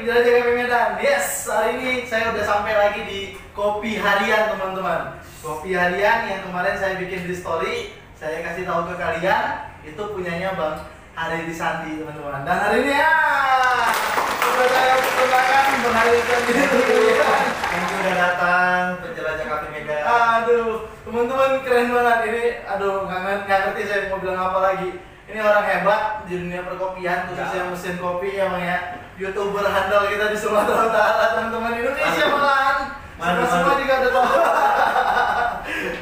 Jelajah Kopi Medan. Yes, hari ini saya udah sampai lagi di Kopi Harian teman-teman. Kopi Harian yang kemarin saya bikin di story, saya kasih tahu ke kalian, itu punyanya Bang Hari Risanti teman-teman. Dan hari ini ya, sudah saya perkenalkan Bang Hari Risanti. Thank you udah datang penjelajah Kopi Medan. Aduh, teman-teman keren banget ini. Aduh, nggak ngerti saya mau bilang apa lagi. Ini orang hebat di dunia perkopian, khususnya mesin kopi ya Bang ya. YouTuber handal kita di Sumatera Utara, teman-teman Indonesia malahan. Semua juga udah tahu.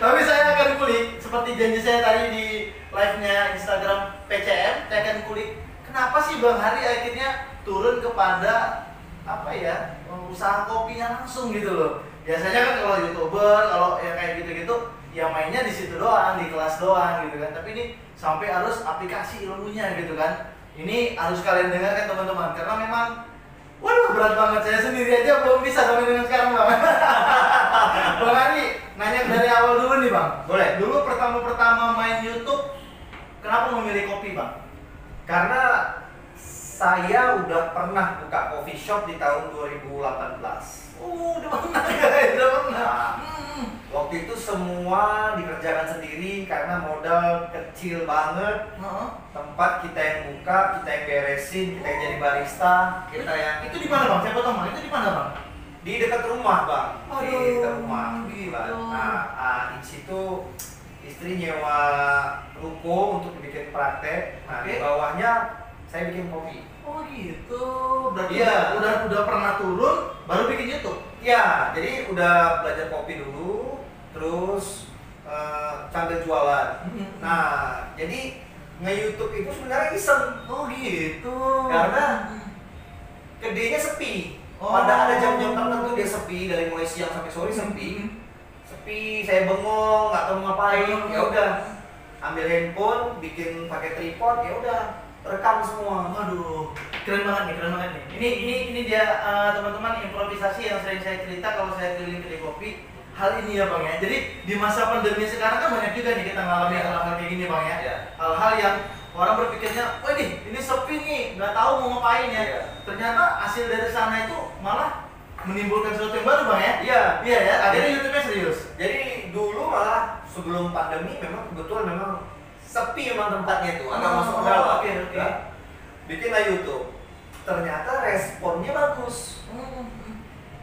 Tapi saya akan kulik seperti janji saya tadi di live-nya Instagram PCM. Saya akan kulik kenapa sih Bang Hari akhirnya turun kepada apa ya, usaha kopinya langsung gitu loh. Biasanya kan kalau YouTuber, kalau yang kayak gitu-gitu ya mainnya di situ doang, di kelas doang gitu kan. Tapi ini sampai harus aplikasi ilmunya gitu kan. Ini harus kalian dengarkan teman-teman, karena memang waduh berat banget, saya sendiri aja belum bisa sampai dengan sekarang Bang. Bang Hari, nanya dari awal dulu nih Bang. Boleh. Dulu pertama-pertama main YouTube, kenapa memilih kopi Bang? Karena saya udah pernah buka coffee shop di tahun 2018. Udah pernah guys, udah pernah. Waktu itu semua dikerjakan sendiri karena modal kecil banget. Tempat kita yang buka, kita yang beresin, kita yang jadi barista, kita yang Itu di mana Bang? Saya potong Bang. Itu di mana Bang? di dekat rumah Bang. Di Aduh, dekat rumah. gitu. Nah, di situ istri nyewa ruko untuk bikin praktek. Nah, di Oke. bawahnya saya bikin kopi. Oh gitu. Berarti Iya. udah pernah turun baru bikin YouTube. Ya, jadi udah belajar kopi dulu, terus sambil jualan. Nah, jadi nge-YouTube itu sebenarnya iseng. Oh gitu. Karena gedenya sepi. Pada ada jam-jam tertentu dia sepi, dari mulai siang sampai sore sepi. Sepi, saya bengong, nggak tahu ngapain. Ya udah, ambil handphone, bikin pakai tripod, ya udah rekam semua. Waduh, keren banget nih, keren banget nih. Ini dia teman-teman improvisasi yang sering saya cerita kalau saya keliling kedai kopi. Hal ini ya Bang ya. Jadi di masa pandemi sekarang kan banyak juga nih kita ngalamin hal-hal kayak gini Bang ya. Iya. Hal-hal yang orang berpikirnya, wah ini sepi nih, nggak tahu mau ngapain ya. Iya. Ternyata hasil dari sana itu malah menimbulkan sesuatu yang baru Bang ya. Iya. Iya ya, akhirnya YouTube-nya serius. Jadi dulu malah sebelum pandemi memang kebetulan memang sepi memang tempatnya itu, agak masuk ke dalam. Oke. Ya. Bikinlah YouTube. Ternyata responnya bagus.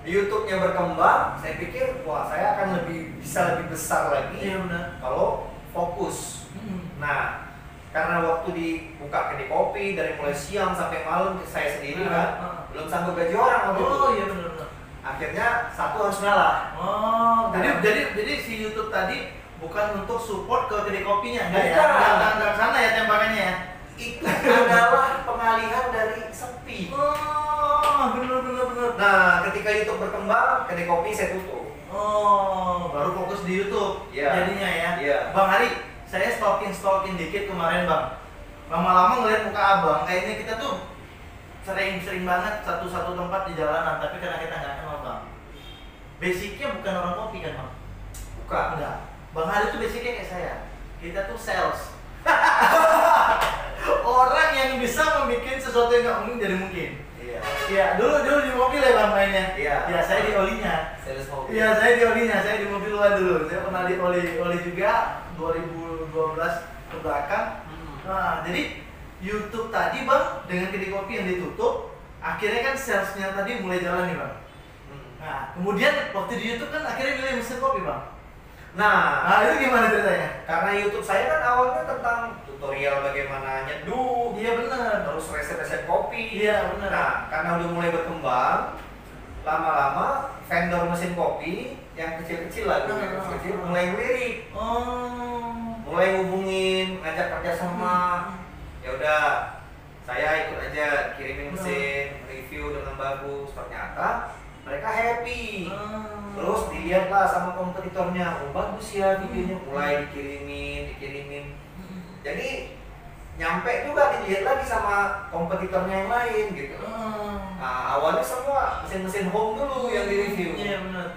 Di YouTube-nya berkembang, saya pikir wah saya akan bisa lebih besar lagi Iya benar. kalau fokus. Nah, karena waktu dibuka kedai kopi dari mulai siang sampai malam saya sendiri kan, belum sanggup gaji orang waktu itu. Oh iya benar. Akhirnya satu harus ngalah. Oh, jadi si YouTube tadi bukan untuk support ke kedai kopinya, enggak ya? Bukan. Enggak sana ya tembakannya ya? Itu adalah pengalihan dari sepi. Oh, benar. Nah, ketika YouTube berkembang, kedai kopi saya tutup. Oh, baru fokus di YouTube Iya. jadinya ya? Iya. Bang Hari, saya stalking dikit kemarin Bang. Lama-lama ngeliat muka abang, kayaknya kita tuh sering banget satu tempat di jalanan, tapi karena kita nggak kenal Bang. Basicnya bukan orang kopi kan Bang? Bukan. Enggak. Bang Hari tuh basicnya kayak saya. Kita tuh sales. Orang yang bisa membuat sesuatu yang nggak mungkin jadi mungkin. Iya. Iya, dulu di mobil ya Bang mainnya. Iya. Ya, saya di olinya. Sales mobil. Iya, saya di olinya, saya di mobil luar dulu. Saya pernah di oli juga 2012 ke belakang. Nah, jadi YouTube tadi Bang dengan kedai kopi yang ditutup, akhirnya kan salesnya tadi mulai jalan nih Bang. Nah, kemudian waktu di YouTube kan akhirnya milih mesin kopi Bang. Nah, itu gimana ceritanya? Karena YouTube saya kan awalnya tentang tutorial bagaimana nyeduh, Iya benar. terus resep-resep kopi. Iya benar. Nah, karena udah mulai berkembang, lama-lama vendor mesin kopi yang kecil-kecil lah, kecil mulai ngelirik, Oh. mulai hubungin, ngajak kerja sama. Ya udah, saya ikut aja kirimin mesin, review dengan bagus. Ternyata mereka happy. Terus dilihatlah sama kompetitornya, oh bagus ya videonya, mulai dikirimin. Jadi nyampe juga dilihat lagi sama kompetitornya yang lain gitu. Nah, awalnya semua mesin-mesin home dulu yang direview. Iya benar.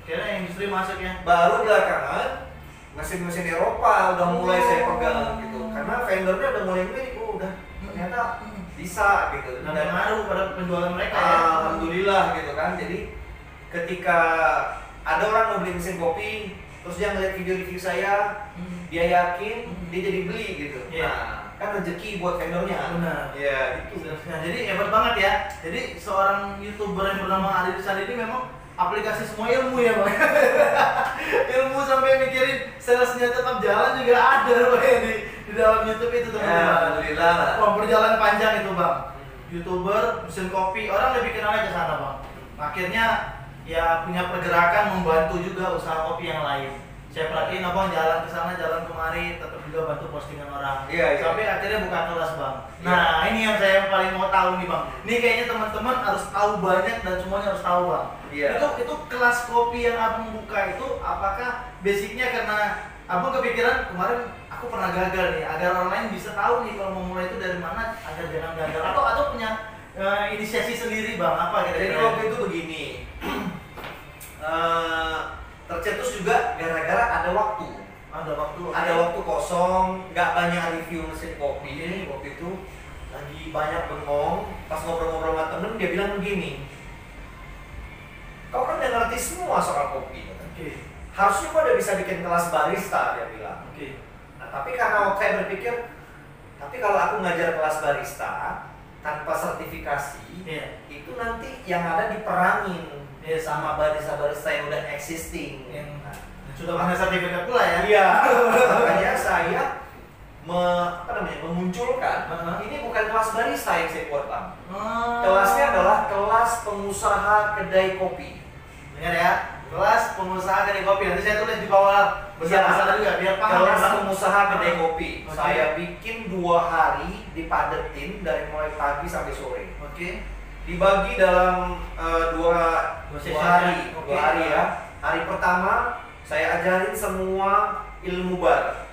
Kira industri masuk ya. Baru belakangan mesin-mesin Eropa udah mulai saya pegang gitu. Karena vendornya udah mulai mirip, oh udah ternyata bisa gitu. Dan ngaruh pada penjualan mereka ya. Alhamdulillah gitu kan. Jadi ketika ada orang mau beli mesin kopi, terus dia ngeliat video review saya, dia yakin, dia jadi beli gitu. Nah, kan rezeki buat vendornya. Benar. Ya, gitu. Nah, jadi hebat banget ya. Jadi seorang YouTuber yang bernama Ari Rizal ini memang aplikasi semua ilmu ya bang. Ilmu sampai mikirin salesnya tetap jalan juga ada bang ya, di dalam YouTube itu teman-teman. Alhamdulillah. Wah, perjalanan panjang itu bang. YouTuber, mesin kopi, orang lebih kenalnya ke sana bang. Akhirnya ya punya pergerakan membantu juga usaha kopi yang lain. Saya perhatiin abang jalan ke sana, jalan kemari, tetap juga bantu postingan orang. Iya. Sampai akhirnya buka kelas bang. Nah ini yang saya paling mau tahu nih bang. Ini kayaknya teman-teman harus tahu banyak dan semuanya harus tahu bang. Iya. Itu kelas kopi yang abang buka itu apakah basicnya karena abang kepikiran kemarin aku pernah gagal nih, agar orang lain bisa tahu nih kalau mau mulai itu dari mana agar jangan gagal, atau punya inisiasi sendiri bang, apa Jadi kira-kira? waktu itu begini. Tercetus juga gara-gara ada waktu. Ada waktu kosong, nggak banyak review mesin kopi. Waktu itu lagi banyak bengong. Pas ngobrol-ngobrol sama temen, dia bilang begini, kau kan udah ngerti semua soal kopi. Harusnya kau udah bisa bikin kelas barista, dia bilang. Nah, tapi karena saya berpikir, tapi kalau aku ngajar kelas barista tanpa sertifikasi, itu nanti yang ada diperangin sama barista-barista yang udah existing. Nah, Sudah punya sertifikat pula ya? iya, makanya saya memunculkan ini bukan kelas barista yang saya buat bang. Kelasnya adalah kelas pengusaha kedai kopi. Dengar ya, kelas pengusaha kedai kopi. Nanti saya tulis di bawah besar-besar juga biar paham. Kelas ya, Bang. pengusaha kedai kopi. Oke. Saya bikin 2 hari dipadetin dari mulai pagi sampai sore. Dibagi dalam dua sesi hari, ya. 2 hari ya. Hari pertama saya ajarin semua ilmu bar.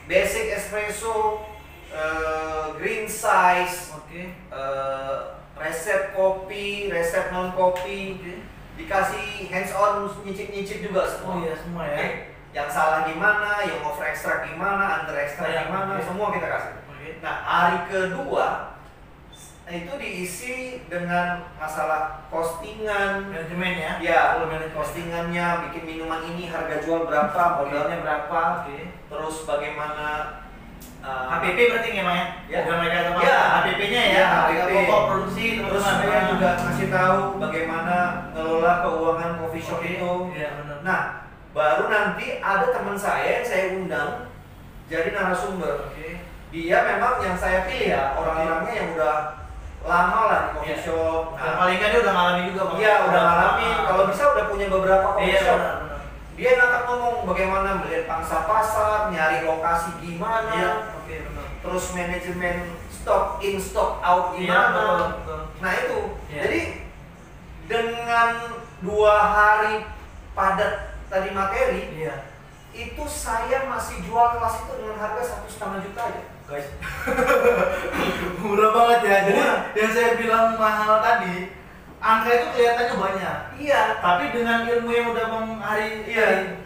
Basic espresso, green size, resep kopi, resep non kopi, dikasih hands on nyicip juga semua. Oh iya semua ya. Yang salah gimana, yang over extract gimana, under extract gimana, semua kita kasih. Nah, hari kedua itu diisi dengan masalah postingan, Manajemen ya. ya, Manajemen. postingannya, bikin minuman ini harga jual berapa, modalnya berapa, terus bagaimana HPP berarti nggak Bang ya? Program mereka apa? Ya. HPP-nya ya. Ya, Harga HPP. pokok produksi Terus teman-teman. saya juga ngasih tahu bagaimana ngelola keuangan coffee shop itu. Iya benar. Nah, baru nanti ada teman saya yang saya undang jadi narasumber. Dia memang yang saya pilih ya, orang-orangnya yang udah lama lah di coffee Iya. shop. Nah, paling nggak dia udah ngalamin juga Bang. Iya, udah ngalamin. Kalau bisa udah punya beberapa coffee Iya shop. benar. Dia ngangkat ngomong bagaimana melihat pangsa pasar, nyari lokasi gimana, Iya, oke benar. terus manajemen stock in, stock out Iya, gimana. betul. Nah itu, Iya. jadi dengan 2 hari padat tadi materi, Iya. itu saya masih jual kelas itu dengan harga 1,5 juta aja, guys. Murah banget ya. Jadi Murah. yang saya bilang mahal tadi, angka itu kelihatannya banyak. Iya. Tapi dengan ilmu yang udah Bang Hari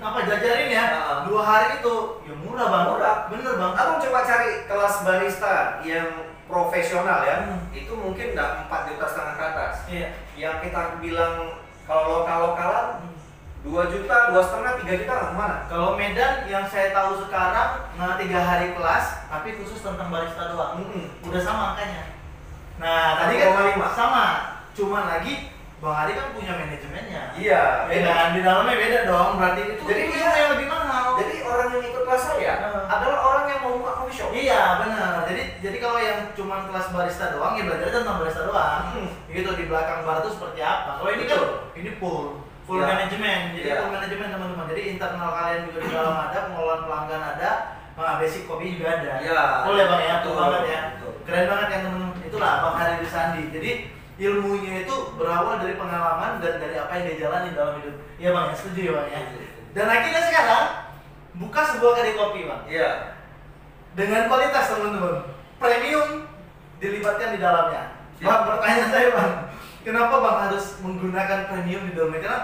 apa jajarin ya, Heeh. 2 hari itu ya murah Bang. Murah. Bener Bang. Abang coba cari kelas barista yang profesional ya, itu mungkin udah 4,5 juta ke atas. Iya. Yang kita bilang kalau lokal-lokalan 2 juta, 2,5, 3 juta nggak kemana? Kalau Medan yang saya tahu sekarang 3 hari kelas, tapi khusus tentang barista doang. Udah sama angkanya. Nah, tadi kan 1,5. sama. Cuma lagi Bang Hari kan punya manajemennya. Iya, Beda. Di dalamnya beda dong. Berarti itu Jadi ilmu dia- yang lebih mahal. Jadi orang yang ikut kelas saya adalah orang yang mau buka coffee shop. Iya benar. Jadi kalau yang cuma kelas barista doang ya belajar tentang barista doang. Gitu di belakang bar itu seperti apa. Kalau ini kan Betul. ini full Iya. manajemen. Jadi Iya. full manajemen teman-teman. Jadi internal kalian juga di dalam ada, pengelolaan pelanggan ada, basic kopi juga ada. Iya. Betul ya Bang ya, betul Betul. banget ya. Betul. Keren banget ya teman-teman. Itulah Bang Hari Rizandi. Jadi ilmunya itu berawal dari pengalaman dan dari apa yang dia jalani dalam hidup. Iya Bang ya, setuju ya Bang ya. Dan akhirnya sekarang buka sebuah kedai kopi Bang. Iya. Dengan kualitas teman-teman, premium dilibatkan di dalamnya. Siap. Bang, pertanyaan saya Bang, kenapa Bang harus menggunakan premium di dalamnya? Karena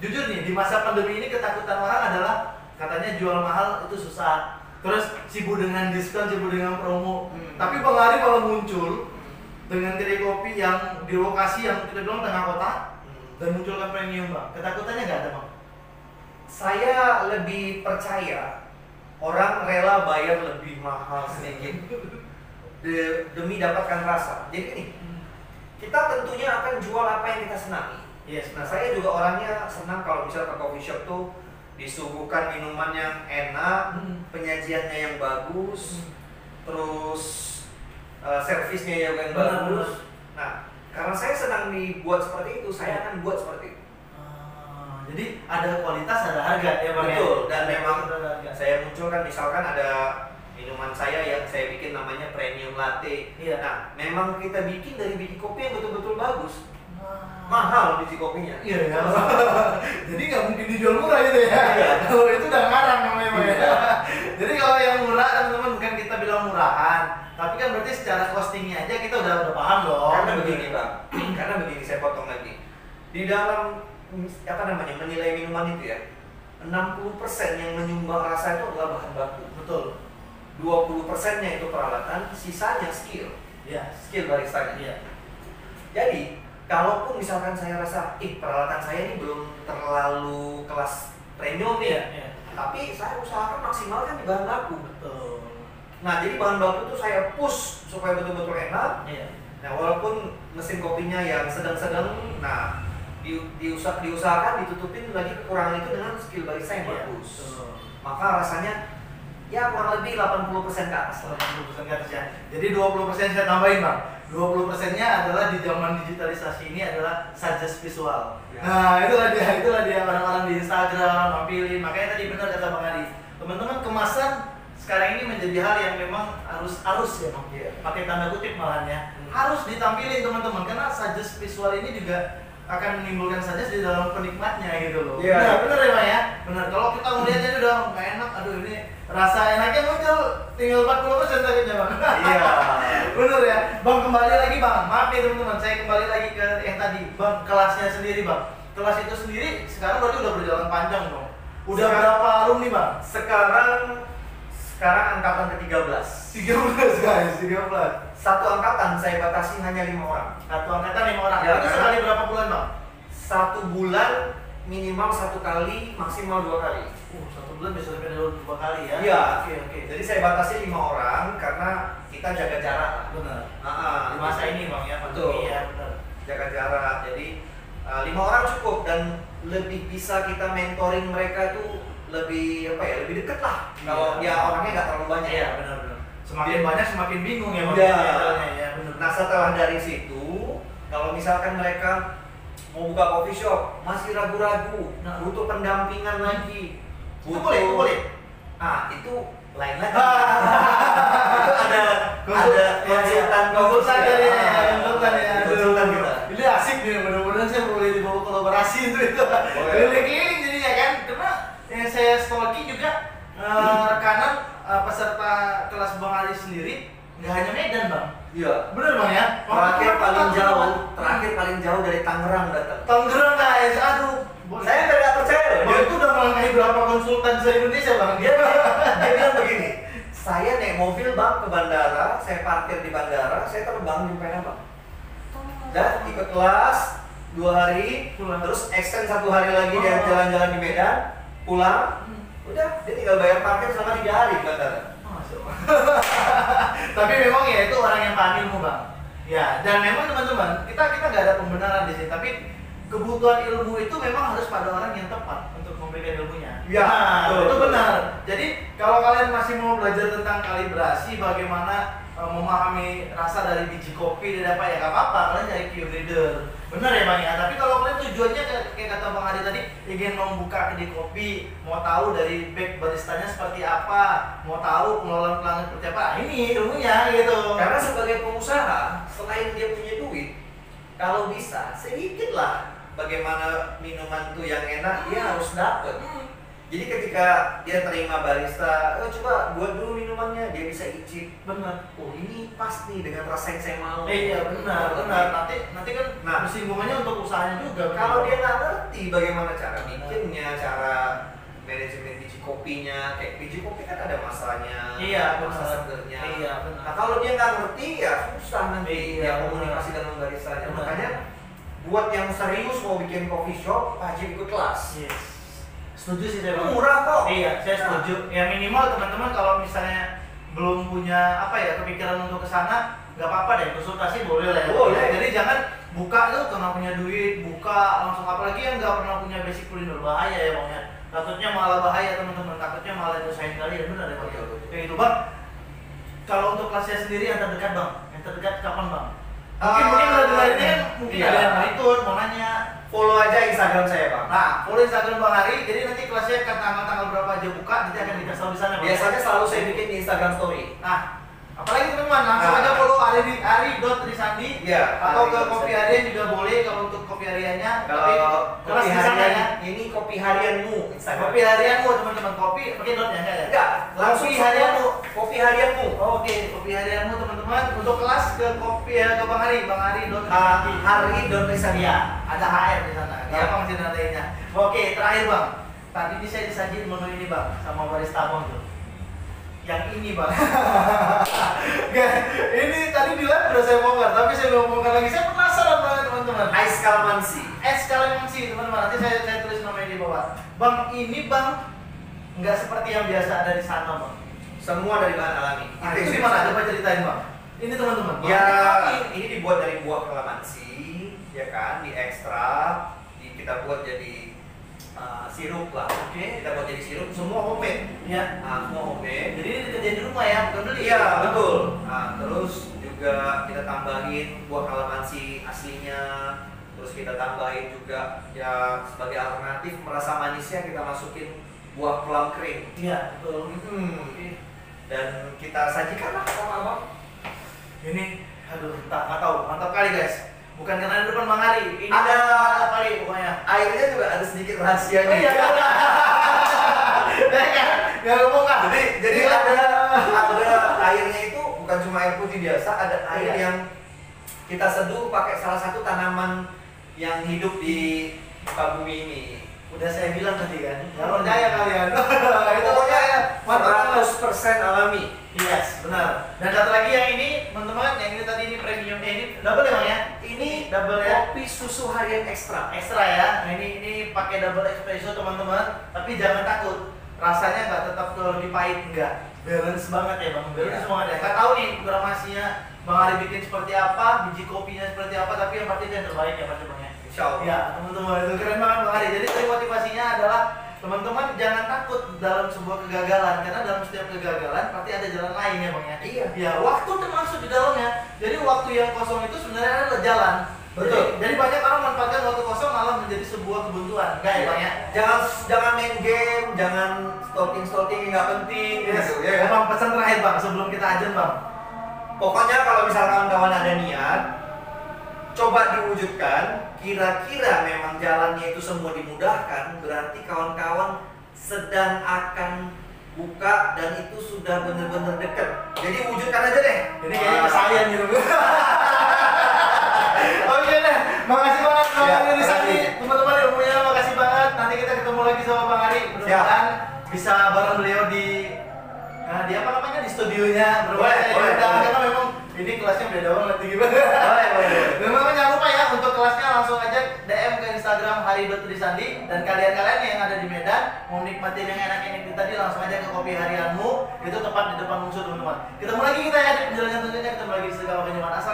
jujur nih, di masa pandemi ini ketakutan orang adalah katanya jual mahal itu susah, terus sibuk dengan diskon, sibuk dengan promo. Tapi Bang Ari malah muncul dengan kedai kopi yang di lokasi yang kita bilang tengah kota dan munculkan premium Bang. Ketakutannya nggak ada Bang? Saya lebih percaya orang rela bayar lebih mahal sedikit demi dapatkan rasa. Jadi ini kita tentunya akan jual apa yang kita senangi. Yes. Nah, saya juga orangnya senang kalau misalnya ke coffee shop tuh disuguhkan minuman yang enak, penyajiannya yang bagus, terus servisnya yang bagus. Nah, karena saya senang dibuat seperti itu, saya akan buat seperti itu. Jadi ada kualitas, ada harga ya Bang. Betul. Ya? Dan memang harga. saya munculkan misalkan ada minuman saya yang saya bikin namanya premium latte. Iya. Nah, memang kita bikin dari biji kopi yang betul-betul bagus. Mahal biji kopinya. Iya ya. Jadi nggak mungkin dijual murah gitu ya. Iya. Kalau itu udah ngarang namanya Bang. Iya. Ya. Jadi kalau yang murah teman-teman bukan kita bilang murahan, tapi kan berarti secara costingnya aja kita udah paham dong. Karena begini Bang, karena begini saya potong lagi. Di dalam apa namanya menilai minuman itu ya, 60% yang menyumbang rasa itu adalah bahan baku. Betul. 20%-nya itu peralatan, sisanya skill. Iya. Skill baristanya. Iya. Jadi, kalaupun misalkan saya rasa, peralatan saya ini belum terlalu kelas premium nih, Iya. tapi saya usahakan maksimalkan di bahan baku. Betul. Nah, jadi bahan baku itu saya push supaya betul-betul enak. Iya. Nah, walaupun mesin kopinya yang sedang-sedang, nah diusahakan ditutupin lagi kekurangan itu dengan skill barista yang bagus. Betul. Maka rasanya ya kurang lebih 80% ke atas lah. 80% ke atas ya. Jadi 20% saya tambahin Bang. 20%-nya adalah di zaman digitalisasi ini adalah suggest visual. Ya. Nah, itulah dia orang-orang di Instagram nampilin. Makanya tadi benar kata Bang Adi. Teman-teman, kemasan sekarang ini menjadi hal yang memang harus ya Bang. Iya. Pakai tanda kutip malahan ya. Harus ditampilin teman-teman karena suggest visual ini juga akan menimbulkan suggest di dalam penikmatnya gitu loh. Iya. Benar ya Bang ya? Benar. Kalau kita melihatnya ini udah nggak enak, aduh ini rasa enaknya muncul tinggal 40% takutnya Bang. Iya. Bener ya. Bang, kembali lagi Bang. Maaf nih teman-teman, saya kembali lagi ke yang tadi. Bang, kelasnya sendiri Bang. Kelas itu sendiri sekarang berarti udah berjalan panjang Bang. Udah berapa alumni Bang? Sekarang angkatan ke-13. 13 guys, 13. Satu angkatan saya batasi hanya 5 orang. Satu angkatan 5 orang. Ya, Itu karena- sekali berapa bulan Bang? 1 bulan minimal 1 kali, maksimal 2 kali. 1 bulan bisa sampai 2 kali ya? Iya. Oke. Jadi saya batasi 5 orang karena kita jaga jarak. Benar. Di Jadi- masa ini Bang ya, Betul. pandemi ya, benar. Jaga jarak. Jadi 5 orang cukup dan lebih bisa kita mentoring mereka tuh lebih apa ya, lebih dekat lah. Kalau Iya. ya orangnya nggak terlalu banyak. Iya, benar. Semakin banyak semakin bingung ya Bang. Iya. Ya, benar. Nah, setelah dari situ, kalau misalkan mereka mau buka coffee shop masih ragu-ragu, Nah. butuh pendampingan lagi. Itu boleh. Ah, itu lain lagi. Itu ada konsultan dari konsultan ya. konsultan kita. Ini asik nih, mudah-mudahan saya boleh dibawa kolaborasi itu. Boleh. Keliling-keliling jadinya kan, karena yang saya stalking juga rekanan peserta kelas Bang Ali sendiri nggak hanya Medan Bang. Iya. Bener Bang ya. Terakhir paling jauh dari Tangerang datang. Tangerang guys, aduh. Saya nggak percaya loh. Bang itu udah melangkahi berapa konsultan se Indonesia Bang? Dia bilang begini, saya naik mobil Bang ke bandara, saya parkir di bandara, saya terbang nyumpain Bang. Dan ikut kelas 2 hari, Pulang. terus extend 1 hari lagi dia jalan-jalan di Medan, pulang, udah dia tinggal bayar parkir selama 3 hari di bandara. Tapi memang ya itu orang yang paham ilmu Bang. Ya, dan memang teman-teman, kita nggak ada pembenaran di sini, tapi kebutuhan ilmu itu memang harus pada orang yang tepat untuk memberikan ilmunya. Ya, nah, betul. itu benar. Jadi kalau kalian masih mau belajar tentang kalibrasi, bagaimana memahami rasa dari biji kopi dan apa ya nggak apa-apa, kalian cari Q Breeder. Benar ya Bang ya. Tapi kalau kalian tujuannya kayak kata Bang Adi tadi, ingin membuka kedai kopi, mau tahu dari back baristanya seperti apa, mau tahu pengelolaan pelanggan seperti apa, ini ilmunya gitu. Karena sebagai pengusaha, selain dia punya duit, kalau bisa sedikit lah bagaimana minuman tuh yang enak dia harus dapet. Jadi ketika dia terima barista, coba buat dulu minumannya, dia bisa icip. Benar. Oh ini pas nih dengan rasa yang saya mau. Iya benar. Nanti kan bersinggungannya untuk usahanya juga. Kalau dia nggak ngerti bagaimana cara bikinnya, cara manajemen biji kopinya. Kayak biji kopi kan ada masanya, Iya, masa benar. segernya. Iya, benar. Nah kalau dia nggak ngerti ya susah nanti Iya, dia komunikasi dengan barisanya. Benar. Makanya buat yang serius mau bikin coffee shop, wajib ikut kelas. Yes. Setuju sih saya, Bang. Murah kok. Iya, saya setuju. Ya minimal teman-teman kalau misalnya belum punya kepikiran untuk ke sana, nggak apa-apa deh, konsultasi boleh lah ya. Boleh. Jadi jangan buka tuh karena punya duit, buka langsung, apalagi yang nggak pernah punya basic kuliner, bahaya ya Bang ya. Takutnya malah bahaya teman-teman, takutnya malah nyusahin kalian, benar ya Bang. Betul, betul. Kayak itu Bang. Kalau untuk kelasnya sendiri yang terdekat Bang, yang terdekat kapan Bang? Mungkin udah dengar ini kan, mungkin iya. ada yang mau ikut, mau nanya. Follow aja Instagram saya Bang. Nah, follow Instagram Bang Ari, jadi nanti kelasnya tanggal berapa aja buka, nanti akan dikasih tahu di sana Bang. Biasanya selalu saya bikin di Instagram Story. Nah, apalagi teman-teman, langsung Nah. aja follow ari.trisandi Iya. atau ke Ari. kopi harian juga boleh kalau untuk kopi hariannya. Kalau kelas kopi di sana harian ya. ini kopi harianmu Instagram. Kopi harianmu teman-teman, kopi pakai dot ya enggak ya? Enggak, langsung Kopi semua harianmu. Kopi harianmu. Oh, oke, kopi harianmu teman-teman. Untuk kelas ke kopi ke Bang Ari, Bang Ari dot Hari.Trisandi. Iya, ada HR di sana. Iya. Gampang sih nantainya. Oke, terakhir Bang. Tadi ini saya disajin menu ini Bang sama barista Bang tuh. Yang ini Bang. Nggak, ini tadi di lab udah saya bongkar, tapi saya belum bongkar lagi. Saya penasaran banget teman-teman. Ice Calamansi. Es kalamansi teman-teman. Nanti saya tulis namanya di bawah. Bang, ini Bang nggak seperti yang biasa ada di sana Bang. Semua dari bahan alami. Nah, itu gimana? Coba ceritain Bang. Ini teman-teman. Ya, Bang, ini dibuat dari buah kalamansi, ya kan, diekstrak, kita buat jadi sirup lah. Oke. Kita buat jadi sirup, semua homemade. ya. Nah, semua homemade. Jadi ini dikerjain di rumah ya, bukan beli. Iya, betul. Nah, terus juga kita tambahin buah kalamansi aslinya. Terus kita tambahin juga ya sebagai alternatif merasa manisnya kita masukin buah plum cream. Iya, betul. Oke. Dan kita sajikan lah sama abang. Ini, aduh, nggak tahu, mantap kali guys. Bukan karena di depan Bang Ari, ini Ada mantap kali pokoknya. Airnya juga ada sedikit rahasianya. Oh, iya, nggak ngomong kan? Jadi ada airnya itu bukan cuma air putih biasa, ada air Iya. yang kita seduh pakai salah satu tanaman yang hidup di muka bumi ini. Udah saya bilang tadi kan, nggak percaya kalian. Itu Pokoknya pokoknya mantap. 100% alami. Yes, benar. Dan satu lagi yang ini, teman-teman, yang ini tadi ini premium, ini double ya Bang ya? Ini Double ya? kopi susu harian ekstra. Ekstra ya. Nah ini pakai double espresso teman-teman. Tapi jangan takut, rasanya nggak tetap lebih pahit, enggak. Balance banget ya Bang, balance Iya. banget ya. Nggak tahu nih programasinya Bang Ari bikin seperti apa, biji kopinya seperti apa, tapi yang pasti itu yang terbaik ya pasti Bang ya. Insya Allah. Ya teman-teman, itu keren banget Bang Ari. Jadi tadi motivasinya adalah teman-teman jangan takut dalam sebuah kegagalan, karena dalam setiap kegagalan pasti ada jalan lain ya Bang ya. Iya. Ya, waktu termasuk di dalamnya. Jadi waktu yang kosong itu sebenarnya adalah jalan. Betul. Jadi banyak orang manfaatkan waktu kosong malah menjadi sebuah kebuntuan. Enggak ya Bang ya? Jangan main game, jangan stalking yang nggak penting gitu ya kan. Bang, pesan terakhir Bang sebelum kita ajan Bang. Pokoknya kalau misalkan kawan-kawan ada niat, coba diwujudkan. Kira-kira memang jalannya itu semua dimudahkan, berarti kawan-kawan sedang akan buka dan itu sudah benar-benar dekat. Jadi wujudkan aja deh. Ini kayaknya kesalahan gitu. Oke deh, makasih banget Bang Ya, Ari Trisandi. makasih. Teman-teman ilmunya makasih banget. Nanti kita ketemu lagi sama Bang Ari. Mudah-mudahan bisa bareng beliau di di apa namanya, di studionya Boleh, boleh. karena memang ini kelasnya beda banget gimana. Boleh. Dan memang jangan lupa ya untuk kelasnya langsung aja DM ke Instagram hari.trisandi, dan kalian-kalian yang ada di Medan mau nikmatin yang enak-enak tadi langsung aja ke kopi harianmu, itu tepat di depan musuh teman-teman. Ketemu lagi kita ya di penjelasan selanjutnya, ketemu lagi di segala macam asal